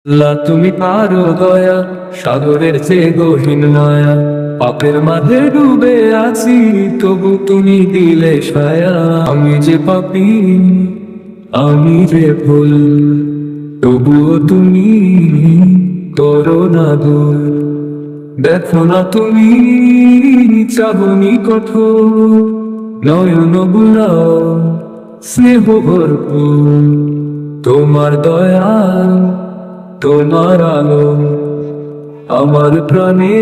আল্লাহ তুমি পারো দয়া, সাগরের চেয়ে গহীন মায়া। পাপের মাঝে ডুবে আছি, তবু তুমি দিলে ছায়া। আমি যে পাপী, আমি যে ভুল, তবুও তুমি করো না দূর। দেখো না তুমি চাহনি কঠোর, নয়ন বুলাও স্নেহ ভরপুর। তোমার দয়া, তোমার আলো আমার প্রাণে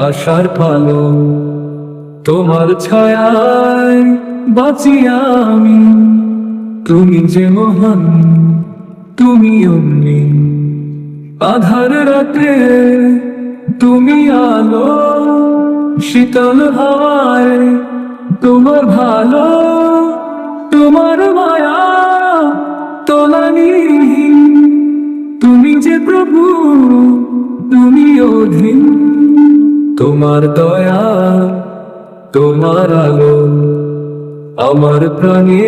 আশার পালো। তোমার ছায়ায় বাঁচি আমি, তুমি যে মহান, তুমি অমনি। আধার রাতে তুমি আলো, শীতল হাওয়ায় তোমার ভালো। তোমার মায়া তোলানি, তুমি যে প্রভু, তুমি অধীন। তোমার দয়া, তোমার আলো আমার প্রাণে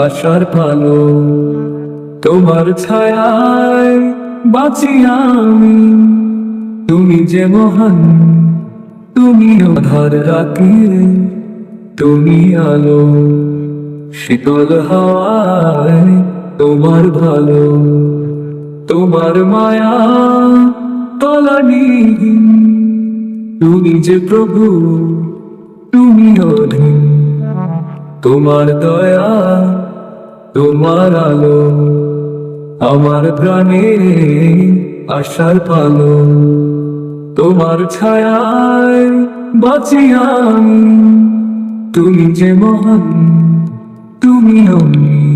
আশার পালো। তোমার ছায়ায় বাঁচি আমি, তুমি যে মহান, তুমি আধার রাতে তুমি আলো, শীতল হাওয়ায় তোমার ভালো। তোমার মায়া তলানি, তুমি যে প্রভু, তুমি অধীন। তোমার দয়া, তোমার আলো আমার প্রাণে আশার পালো। তোমার ছায়ায় বাঁচি আমি, তুমি যে মহান, তুমি অমনি।